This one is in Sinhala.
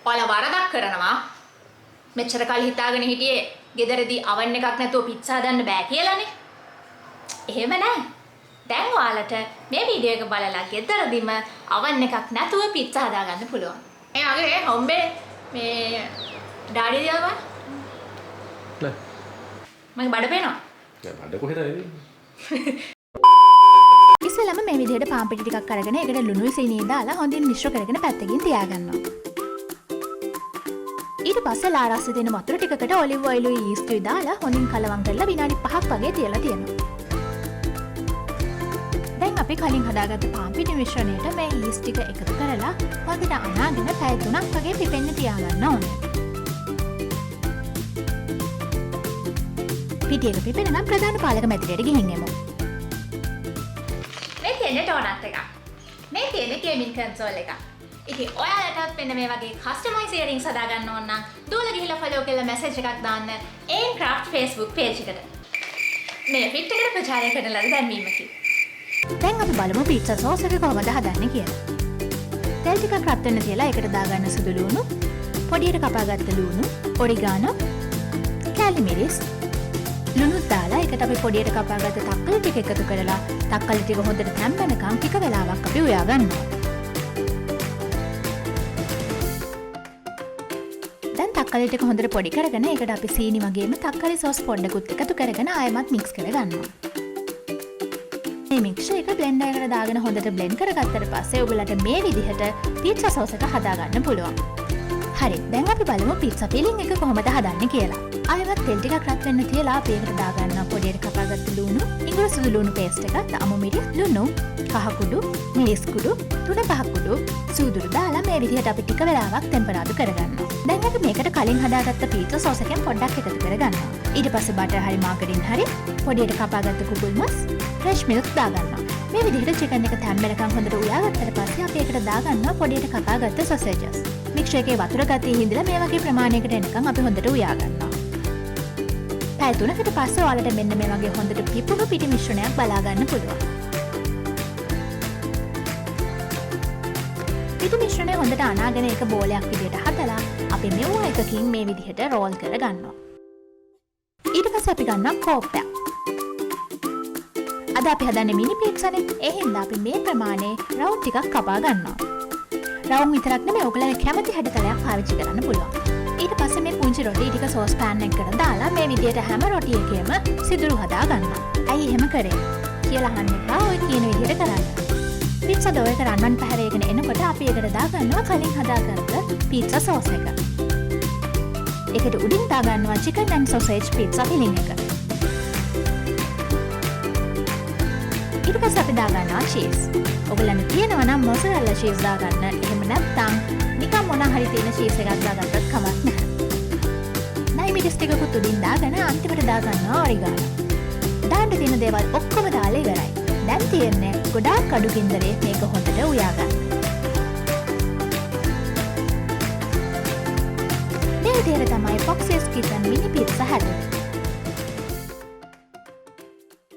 ඔයාලා වරදක් කරනවා. මෙච්චර කල් හිතාගෙන හිටියේ ගෙදරදී අවන් එකක් නැතුව පිට්සා හදන්න බෑ කියලානේ. එහෙම නෑ. දැන් ඔයාලට මේ වීඩියෝ එක බලලා ගෙදරදීම අවන් එකක් නැතුව පිට්සා හදාගන්න පුළුවන්. මේ අගේ හොම්බේ මේ ඩාඩි දියවා නෑ මගේ බඩ පේනවා. නෑ බඩ කොහෙද නෙවෙයි. ඉස්සෙල්ලාම මේ විදිහට පාන් පිටි ටිකක් අරගෙන ඒකට ලුණුයි සීනිය දාලා හොඳින් මිශ්‍ර කරගෙන පැත්තකින් තියාගන්නවා. ඊට පස්සේ ලාරස්සේ තියෙන වතුර ටිකකට ඔලිව් ඔයිලුයි ඊස්ට්ුයි දාලා හොඳින් කලවම් කරලා විනාඩි 5ක් වගේ තියලා තියෙනවා. දැන් අපි කලින් හදාගත්ත පාන් පිටි මිශ්‍රණයට මේ ඊස්ට් ටික එකතු කරලා හොඳට අනාගෙන පැය 3ක් වගේ පිපෙන්න තියාගන්න ඕනේ. පිටි එක පිපෙන නම් ප්‍රධාන පාලක මැදිරියට ගිහින් එමු. මේ තියෙන ඩෝනට් එකක්. මේ තියෙන ගේමින් කන්සෝල් එකක්. ඉතින් ඔයාලටත් මෙන්න මේ වගේ කස්ටමයිස් ඉයරින්ග්ස් හදා ගන්න ඕන නම් දුවලා ගිහිල්ලා ෆලෝ කරලා මැසේජ් එකක් දාන්න AIMCraft Facebook page එකට. මේ ෆිට් එකට ප්‍රචාරය කරන ලද දැන්වීමකි. දැන් අපි බලමු පීට්සා සෝස් එක කොහොමද හදන්නේ කියලා. තෙල් ටිකක් රත් වෙන්න තියලා ඒකට දාගන්න සුදු ලුණු, පොඩියට කපාගත්ත ලුණු, ඔරිගානෝ, කැලි මිරිස්, ලුණුත් දාලා ඒකට අපි පොඩියට කපාගත්ත තක්කලි ටික එකතු කරලා තක්කලි ටික හොඳට තැම්බෙනකම් ටික වෙලාවක් අපි උයා ගන්නවා. දැන් තක්කලි ටික හොඳට පොඩි කරගෙන ඒකට අපි සීනි වගේම තක්කලි සෝස් පොඩ්ඩකුත් එකතු කරගෙන ආයෙමත් මික්ස් කරගන්නවා. මේ මික්ෂර් එක බ්ලෙන්ඩර් එකට දාගෙන හොඳට බ්ලෙන්ඩ් කරගත්තට පස්සේ ඔයගලට මේ විදිහට පීට්සා සෝස් එක හදාගන්න පුළුවන්. හරි, දැන් අපි බලමු පීට්සා ෆිලිං එක කොහොමද හදන්නේ කියලා. ආයෙත් තෙල් ටිකක් රත් වෙන්න තියලා අපි ඒකට දාගන්න පොඩියට කපාගත්ත ලුණු, ඉඟුරු සුදු ලුණු පේස්ට් එකක්, අමු මිරිස්, ලුණු, කහ කුඩු, මිරිස් කුඩු, තුන පහ කුඩු, සූදුරු දාලා මේ විදිහට අපි ටික වෙලාවක් ටෙම්පරාදු කරගන්නවා. දැන් අපි මේකට කලින් හදාගත්ත පීට්සා සෝස් එකෙන් පොඩ්ඩක් එකතු කරගන්නවා. ඊට පස්සේ බටර් හරි මාගරින් හරි පොඩියට කපාගත්ත කුකුල් මස්, ෆ්‍රෙෂ් මිල්ක් දාගන්නවා. මේ විදිහට චිකන් එක තැම්බෙනකම් හොඳට උයාගත්තට පස්සේ අපි ඒකට දාගන්නවා පොඩියට කපාගත්ත සොසේජස්. මික්ෂර් එකේ වතුර ගතිය හිඳලා මේ වගේ ප්‍රමාණයකට එනකම් අපි හොඳට උයාගන්නවා. පැය 3කට පස්සේ ඔයාලට මෙන්න මේ වගේ හොඳට පිපුණු පිටි මිශ්‍රණයක් බලා ගන්න පුළුවන්. පිටි මිශ්‍රණය හොඳට අනාගෙන ඒක බෝලයක් විදිහට හදලා අපි මෙව එකකින් මේ විදිහට රෝල් කරගන්නවා. ඊට පස්සේ අපි ගන්නවා කෝප්පයක්. අද අපි හදන්නේ මිනි පීට්සානේ. ඒ හින්දා අපි මේ ප්‍රමාණයේ රවුන්ඩ් ටිකක් කපා ගන්නවා. රවුන්ඩ් විතරක් නෙමෙයි ඔයගලට කැමති හැඩතලයක් පාවිච්චි කරන්න පුළුවන්. ඊට පස්සේ මේ පුංචි රොටි ටික සෝස් පෑන් එකකට දාලා මේ විදිහට හැම රොටි එකේම සිදුරු හදා ගන්නවා. ඇයි එහෙම කරේ කියලා අහන්න එපා. ඔය කියන විදිහට කරන්න. පීට්සා ඩෝ එක රන්වන් පැහැරගෙන එනකොට අපි ඒකට දාගන්නවා කලින් හදාගත්ත පීට්සා සෝස් එක. ඒකට උඩින් දාගන්නවා chicken and sausage pizza filling එක. ඊට පස්සේ අපි දාගන්නවා cheese. ඔයගලන්ට තියෙනවා නම් mozzarella cheese දාගන්න. එහෙම නැත්නම් නිකන් මොන හරි තියෙන cheese එකක් දාගත්තත් කමක් නැහැ. නයි මිරිස් ටිකකුත් උඩින් දාගෙන අන්තිමට දාගන්නවා ඔරිගානෝ. දාන්න තියෙන දේවල් ඔක්කොම දාලා ඉවරයි. දැන් තියෙන්නේ ගොඩාක් අඩු ගින්දරේ මේක හොඳට උයා ගන්න. මේ විදිහට තමයි Fox's Kitchen mini pizza හැදෙන්නේ.